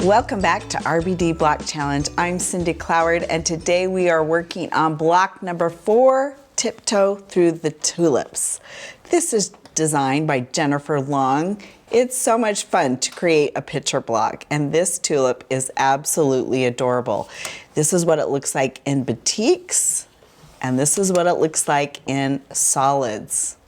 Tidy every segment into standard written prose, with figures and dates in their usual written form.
Welcome back to RBD Block Challenge. I'm Cindy Cloward, and today we are working on block number 4, Tiptoe Through the Tulips. This is designed by Jennifer Long. It's so much fun to create a picture block, and this tulip is absolutely adorable. This is what it looks like in batiks, and this is what it looks like in solids.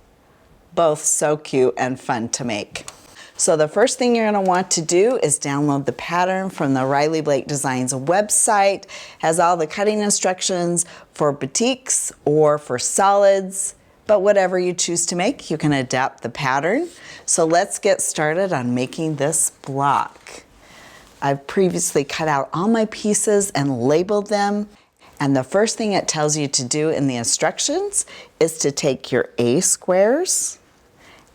Both so cute and fun to make. So the first thing you're going to want to do is download the pattern from the Riley Blake Designs website. It has all the cutting instructions for batiks or for solids, but whatever you choose to make, you can adapt the pattern. So let's get started on making this block. I've previously cut out all my pieces and labeled them. And the first thing it tells you to do in the instructions is to take your A squares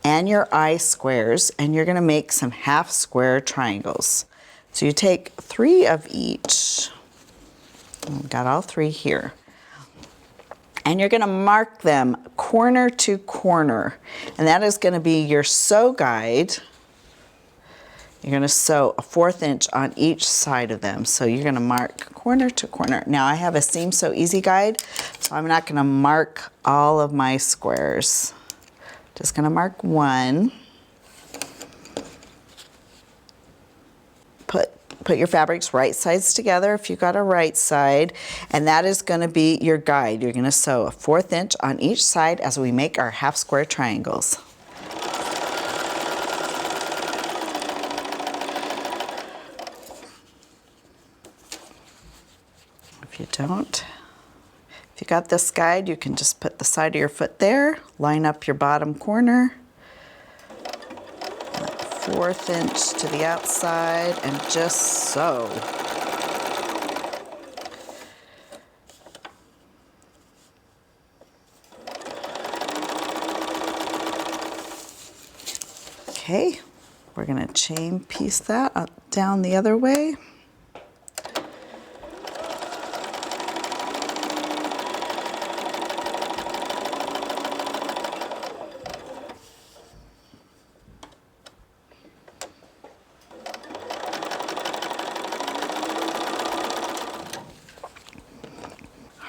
and your I squares, and you're going to make some half square triangles. So you take 3 of each. I've got all 3 here. And you're going to mark them corner to corner. And that is going to be your sew guide. You're going to sew a 1/4 inch on each side of them. So you're going to mark corner to corner. Now I have a Seam So Easy guide, so I'm not going to mark all of my squares. Just going to mark 1. Put your fabrics right sides together if you've got a right side, and that is going to be your guide. You're going to sew a 1/4 inch on each side as we make our half square triangles. If you got this guide, you can just put the side of your foot there, line up your bottom corner, 1/4 inch to the outside, and just sew. Okay, we're going to chain piece that up, down the other way.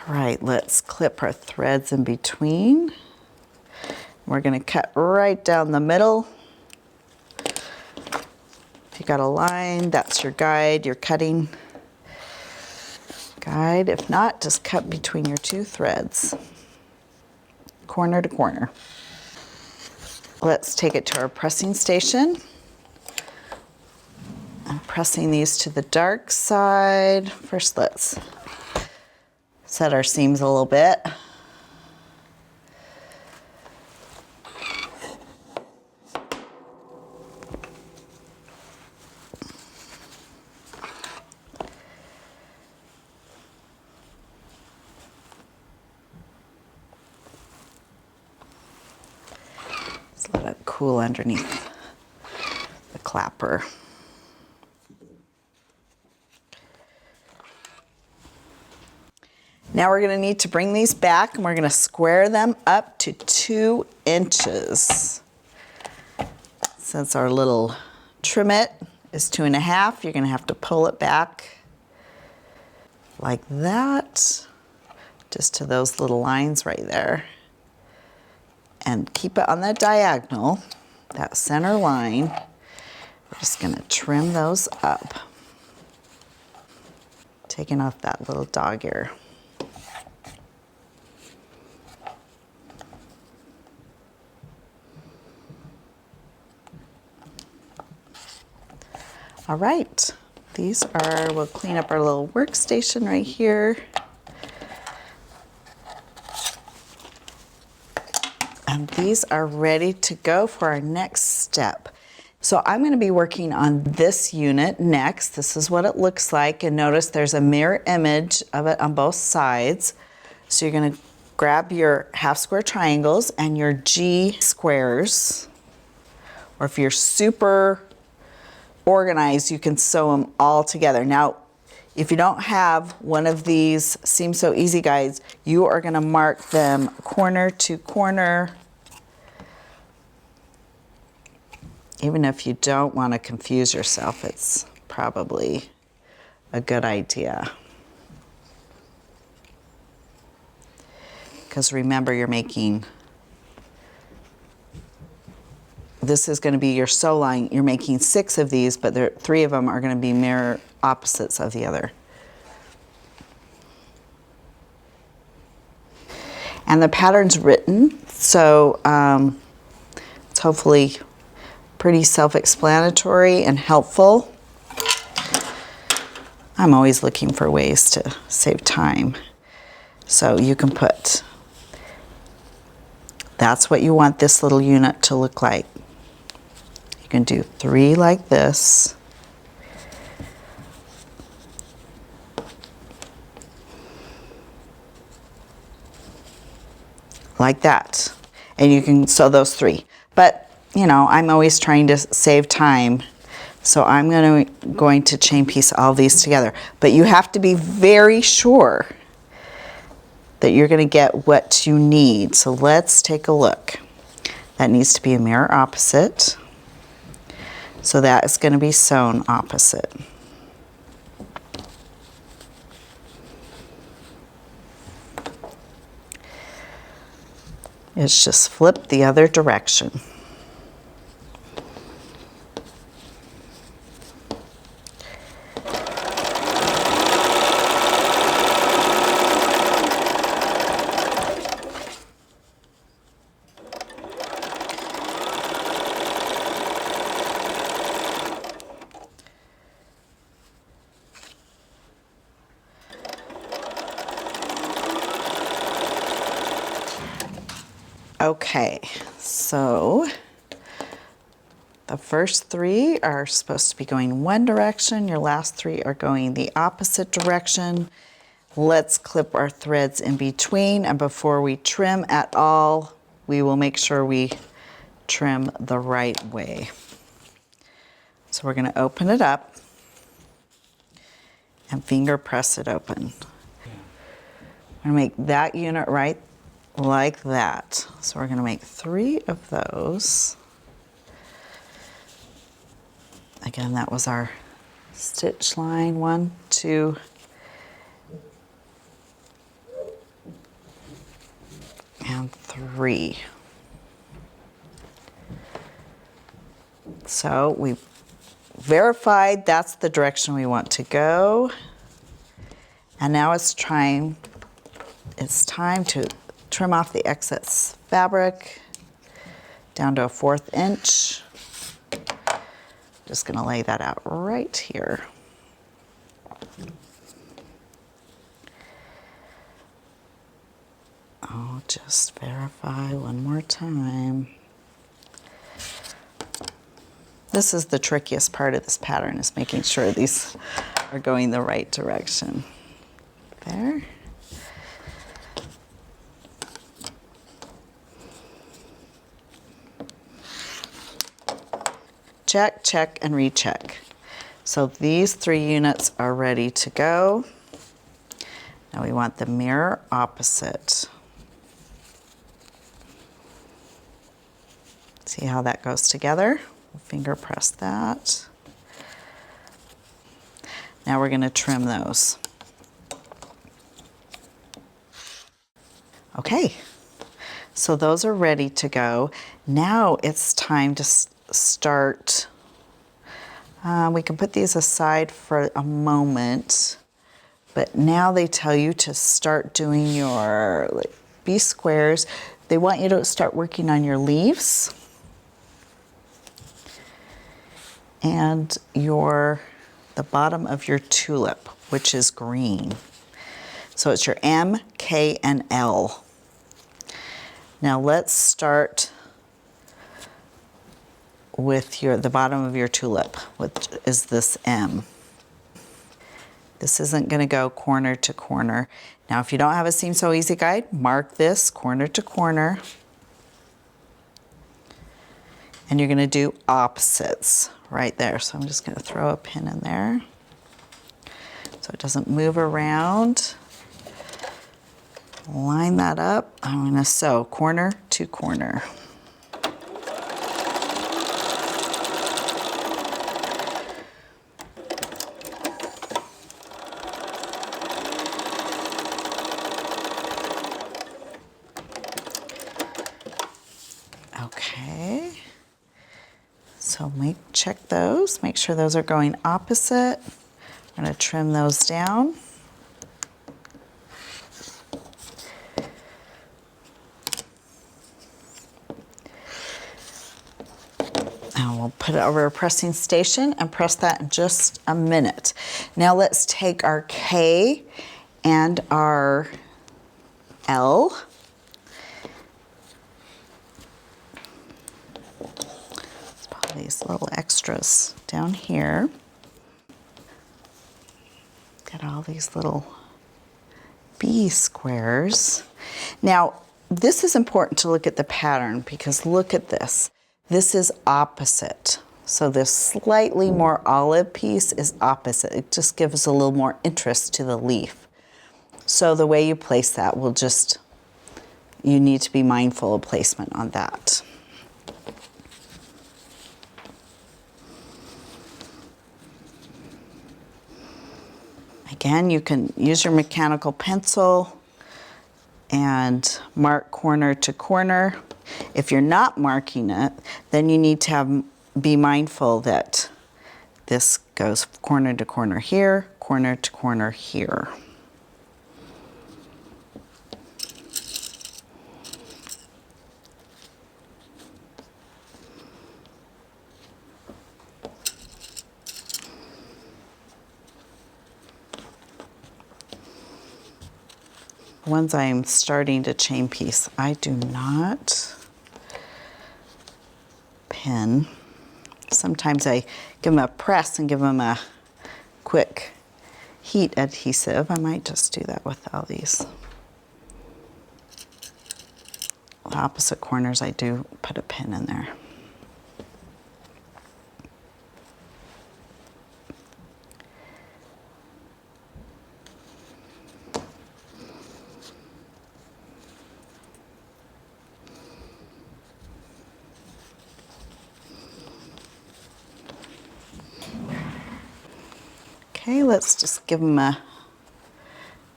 All right, let's clip our threads in between. We're going to cut right down the middle. If you got a line, that's your guide, your cutting guide. If not, just cut between your 2 threads, corner to corner. Let's take it to our pressing station. I'm pressing these to the dark side. First, let's set our seams a little bit. Just let it cool underneath the clapper. Now we're going to need to bring these back, and we're going to square them up to 2 inches. Since our little trimmet is 2.5, you're going to have to pull it back like that, just to those little lines right there. And keep it on the diagonal, that center line. We're just going to trim those up, taking off that little dog ear. All right, we'll clean up our little workstation right here. And these are ready to go for our next step. So I'm going to be working on this unit next. This is what it looks like, and notice there's a mirror image of it on both sides. So you're going to grab your half square triangles and your G squares, or if you're super organized, you can sew them all together. Now, if you don't have one of these Seam So Easy guides, you are going to mark them corner to corner, even if you don't want to confuse yourself. It's probably a good idea. Because remember, you're making, this is going to be your sew line. You're making 6 of these, but 3 of them are going to be mirror opposites of the other. And the pattern's written, so it's hopefully pretty self-explanatory and helpful. I'm always looking for ways to save time. So you can put, that's what you want this little unit to look like. You can do 3 like this. Like that. And you can sew those 3. But, you know, I'm always trying to save time. So I'm going to chain piece all these together. But you have to be very sure that you're going to get what you need. So let's take a look. That needs to be a mirror opposite. So that is going to be sewn opposite. It's just flip the other direction. Okay, so the first 3 are supposed to be going one direction. Your last 3 are going the opposite direction. Let's clip our threads in between, and before we trim at all, we will make sure we trim the right way. So we're going to open it up and finger press it open. I'm going to make that unit right like that. So we're going to make 3 of those. Again, that was our stitch line. 1, 2, and 3. So we verified that's the direction we want to go. And now it's time to trim off the excess fabric down to a 1/4 inch. Just going to lay that out right here. I'll just verify one more time. This is the trickiest part of this pattern, is making sure these are going the right direction. There. Check, check, and recheck. So these 3 units are ready to go. Now we want the mirror opposite. See how that goes together? We'll finger press that. Now we're going to trim those. Okay, so those are ready to go. Now it's time to start. We can put these aside for a moment, but now they tell you to start doing your B squares. They want you to start working on your leaves and the bottom of your tulip, which is green. So it's your M, K, and L. Now let's start with the bottom of your tulip, which is this M. This isn't going to go corner to corner. Now if you don't have a Seam So Easy guide, mark this corner to corner. And you're going to do opposites right there. So I'm just going to throw a pin in there so it doesn't move around. Line that up. I'm going to sew corner to corner. Okay. So check those, make sure those are going opposite. I'm going to trim those down. And we'll put it over a pressing station and press that in just a minute. Now let's take our K and our L. Let's put these little extras down here. Got all these little B squares. Now, this is important to look at the pattern because look at this. This is opposite. So this slightly more olive piece is opposite. It just gives a little more interest to the leaf. So the way you place that will just, you need to be mindful of placement on that. Again, you can use your mechanical pencil and mark corner to corner. If you're not marking it, then you need to be mindful that this goes corner to corner here, corner to corner here. Ones I'm starting to chain piece, I do not pin. Sometimes I give them a press and give them a quick heat adhesive. I might just do that with all these. The opposite corners, I do put a pin in there. Okay, let's just give them a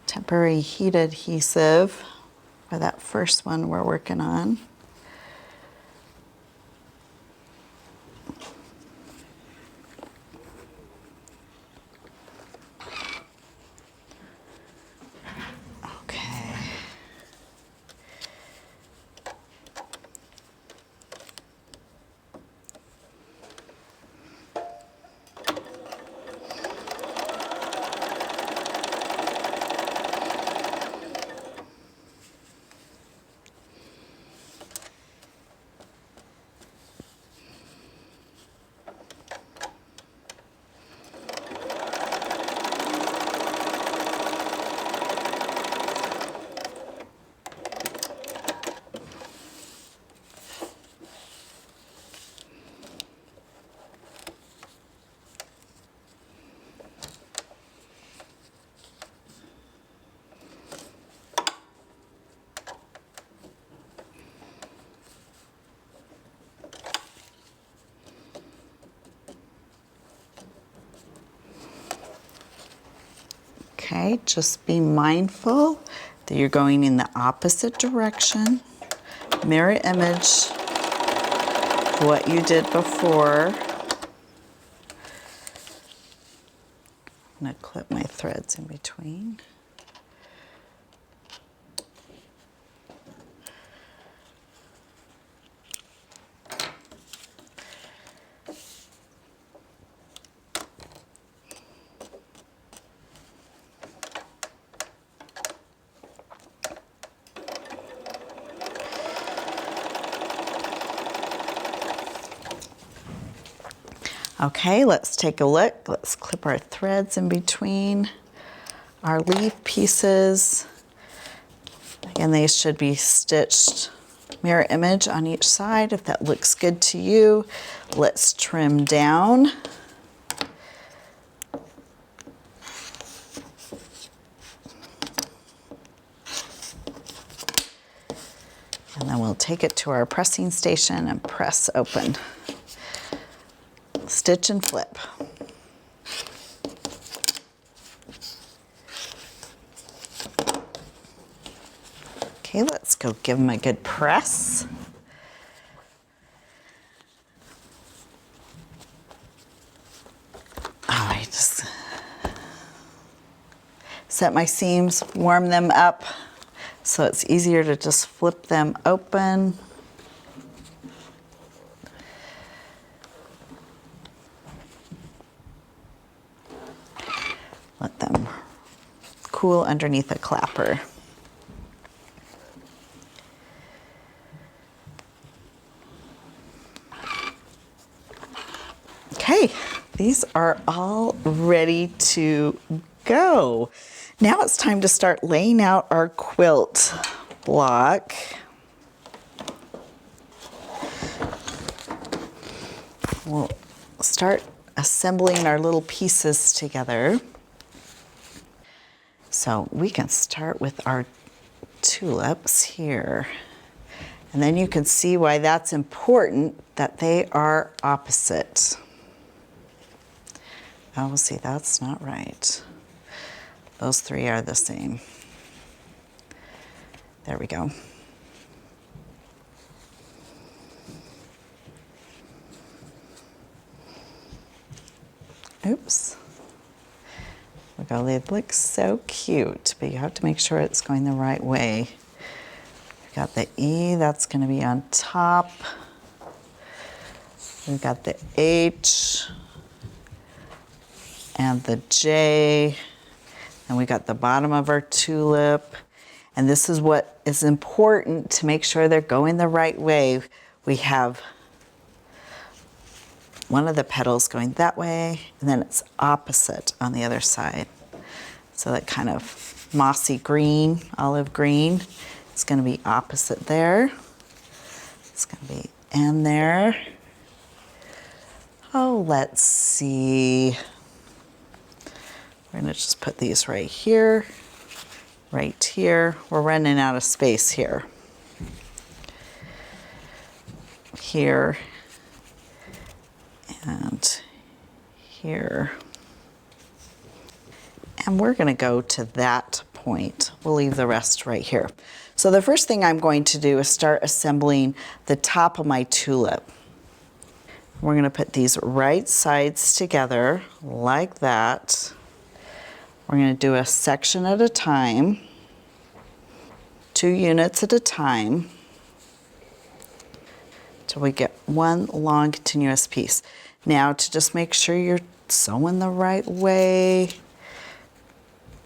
temporary heat adhesive for that first one we're working on. Okay. Okay, just be mindful that you're going in the opposite direction. Mirror image what you did before. I'm going to clip my threads in between. Okay, let's take a look. Let's clip our threads in between our leaf pieces. Again, they should be stitched mirror image on each side if that looks good to you. Let's trim down. And then we'll take it to our pressing station and press open. Stitch and flip. Okay, let's go give them a good press. Just set my seams, warm them up so it's easier to just flip them open. Let them cool underneath a clapper. Okay, these are all ready to go. Now it's time to start laying out our quilt block. We'll start assembling our little pieces together. So we can start with our tulips here. And then you can see why that's important, that they are opposite. Oh, see, that's not right. Those three are the same. There we go. Oops. Look how they look so cute, but you have to make sure it's going the right way. We've got the E, that's going to be on top. We've got the H and the J, and we got the bottom of our tulip. And this is what is important to make sure they're going the right way. We have one of the petals going that way, and then it's opposite on the other side. So that kind of mossy green, olive green, it's going to be opposite there. It's going to be in there. Oh, let's see. We're going to just put these right here, right here. We're running out of space here. Here. And here. And we're going to go to that point. We'll leave the rest right here. So the first thing I'm going to do is start assembling the top of my tulip. We're going to put these right sides together like that. We're going to do a section at a time, 2 units at a time, till we get one long continuous piece. Now, to just make sure you're sewing the right way,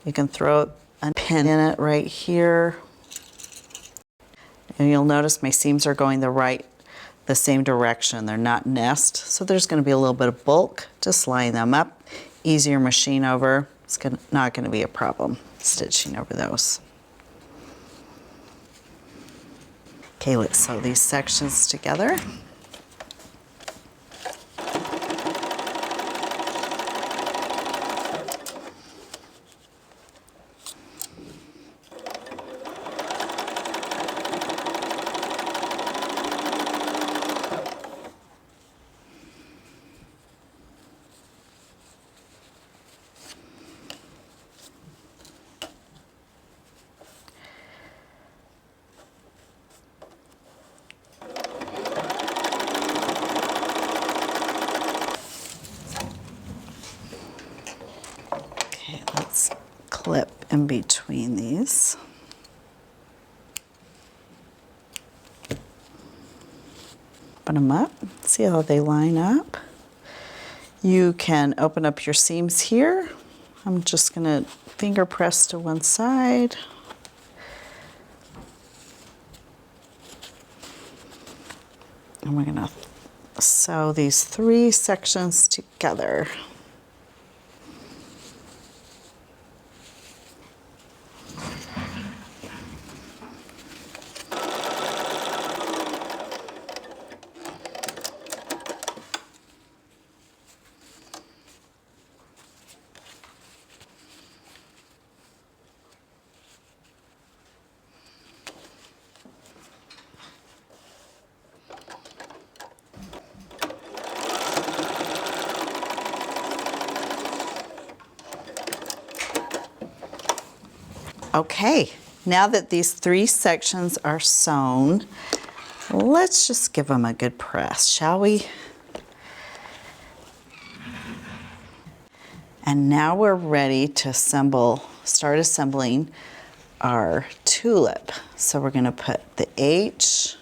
you can throw a pin in it right here. And you'll notice my seams are going the same direction. They're not nest, so there's going to be a little bit of bulk. Just line them up, easier machine over. It's not going to be a problem stitching over those. Okay, let's sew these sections together. Clip in between these. Open them up, see how they line up. You can open up your seams here. I'm just going to finger press to one side. And we're going to sew these 3 sections together. Okay, now that these 3 sections are sewn, let's just give them a good press, shall we? And now we're ready to start assembling our tulip. So we're gonna put the H,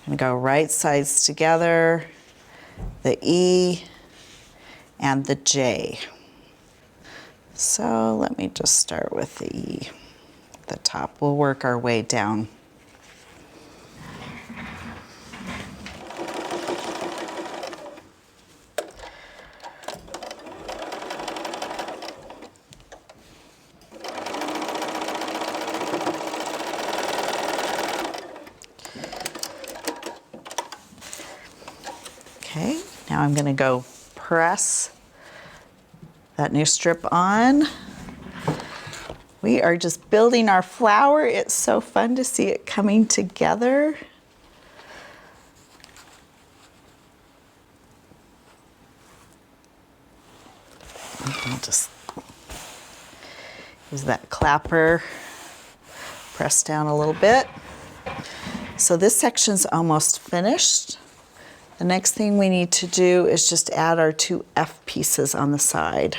I'm gonna go right sides together, the E, and the J. So let me just start with the E at the top. We'll work our way down. Okay, now I'm gonna go press that new strip on. We are just building our flower. It's so fun to see it coming together. I'll just use that clapper, press down a little bit. So this section's almost finished. The next thing we need to do is just add our 2 F pieces on the side.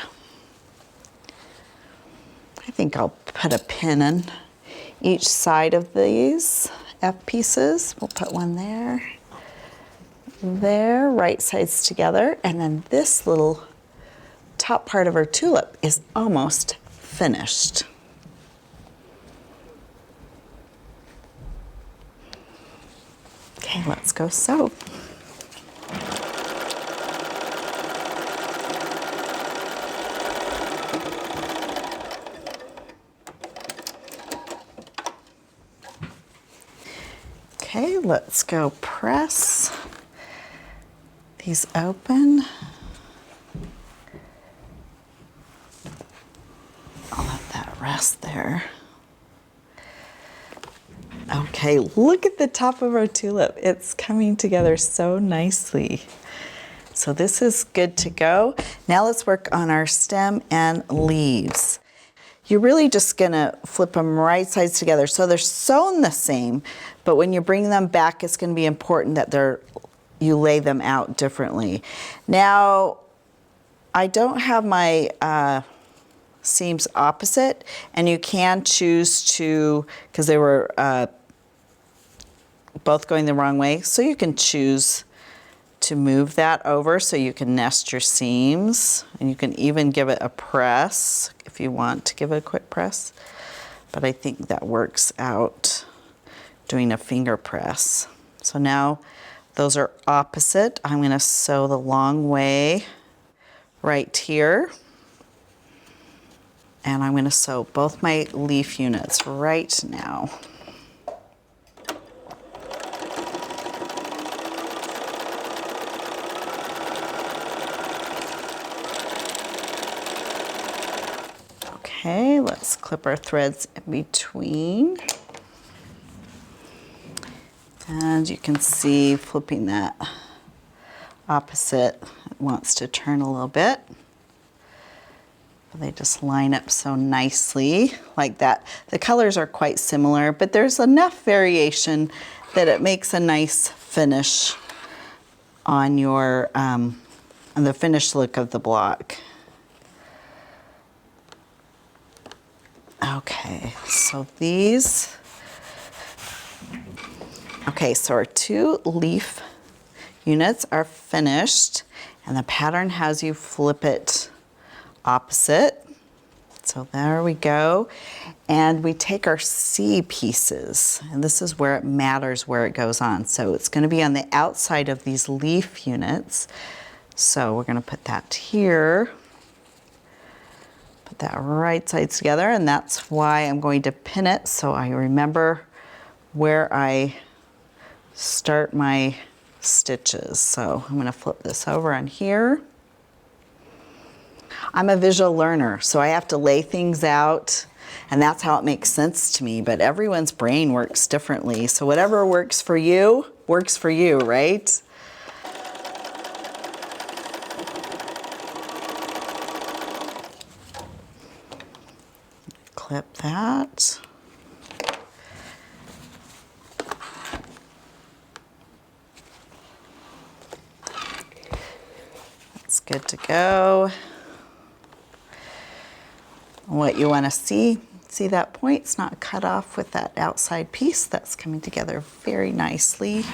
I think I'll put a pin in each side of these F pieces. We'll put one there, right sides together, and then this little top part of our tulip is almost finished. Okay, let's go sew. Okay, let's go press these open. I'll let that rest there. Okay, look at the top of our tulip. It's coming together so nicely. So this is good to go. Now let's work on our stem and leaves. You're really just gonna flip them right sides together. So they're sewn the same, but when you bring them back, it's gonna be important that you lay them out differently. Now, I don't have my seams opposite, and you can choose to, because they were both going the wrong way, so you can choose to move that over so you can nest your seams, and you can even give it a press if you want to give it a quick press, but I think that works out doing a finger press. So now those are opposite. I'm going to sew the long way right here, and I'm going to sew both my leaf units right now. Okay, let's clip our threads in between. And you can see flipping that opposite, it wants to turn a little bit. They just line up so nicely like that. The colors are quite similar, but there's enough variation that it makes a nice finish on your on the finished look of the block. Okay, so so our 2 leaf units are finished, and the pattern has you flip it opposite. So there we go. And we take our C pieces, and this is where it matters where it goes on. So it's going to be on the outside of these leaf units. So we're going to put that here. Put that right sides together, and that's why I'm going to pin it so I remember where I start my stitches. So I'm going to flip this over on here. I'm a visual learner, so I have to lay things out, and that's how it makes sense to me, but everyone's brain works differently. So whatever works for you, right? Clip that. That's good to go. What you want to see that point? It's not cut off with that outside piece. That's coming together very nicely.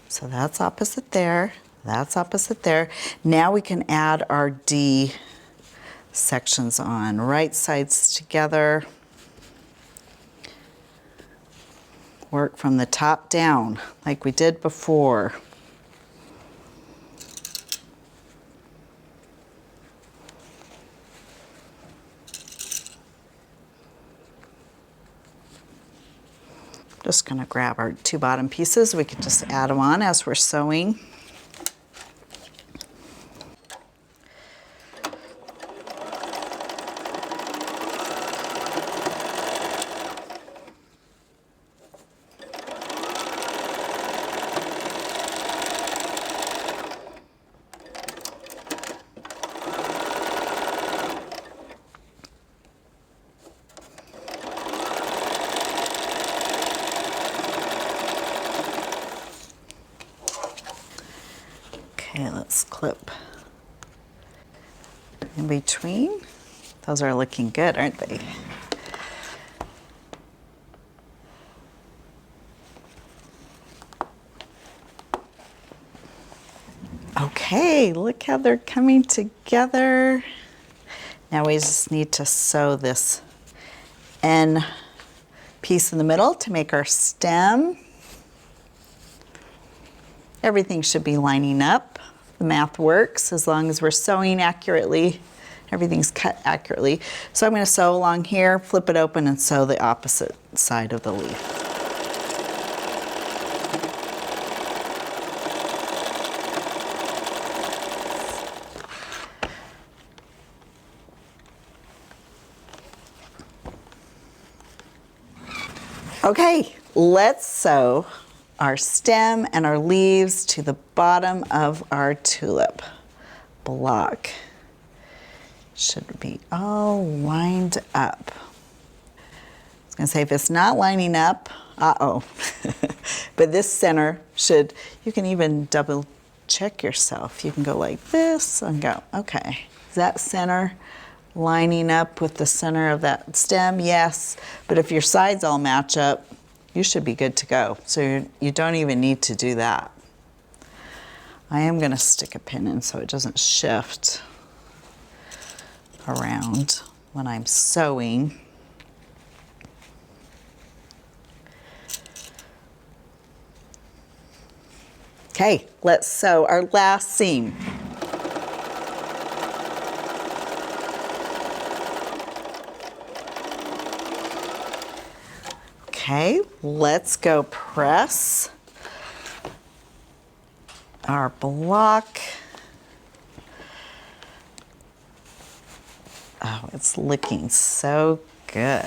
So that's opposite there. That's opposite there. Now we can add our D sections on. Right sides together. Work from the top down like we did before. Just going to grab our two bottom pieces. We can just add them on as we're sewing. Okay, let's clip in between. Those are looking good, aren't they? Okay, look how they're coming together. Now we just need to sew this end piece in the middle to make our stem. Everything should be lining up. The math works as long as we're sewing accurately. Everything's cut accurately. So I'm going to sew along here, flip it open, and sew the opposite side of the leaf. Okay, let's sew our stem and our leaves to the bottom of our tulip block. Should be all lined up. I was gonna say, if it's not lining up, uh-oh. But this center should, you can even double check yourself. You can go like this and go, okay, is that center lining up with the center of that stem? Yes, but if your sides all match up, you should be good to go. So you don't even need to do that. I am gonna stick a pin in so it doesn't shift around when I'm sewing. Okay, let's sew our last seam. Okay, let's go press our block. Oh, it's looking so good.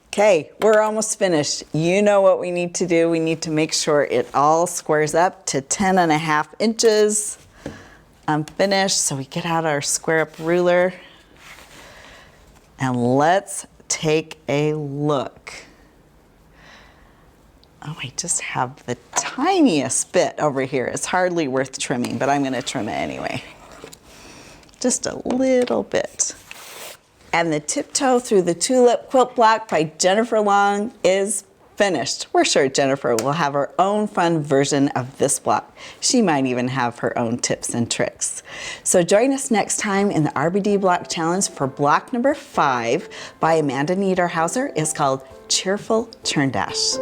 Okay, we're almost finished. You know what we need to do. We need to make sure it all squares up to 10.5 inches. I'm finished, so we get out our square up ruler. And let's take a look. Oh, I just have the tiniest bit over here. It's hardly worth trimming, but I'm going to trim it anyway. Just a little bit. And the Tiptoe Through the Tulip quilt block by Jennifer Long is finished. We're sure Jennifer will have her own fun version of this block. She might even have her own tips and tricks. So join us next time in the RBD Block Challenge for block number 5 by Amanda Niederhauser. It's called Cheerful Turn Dash.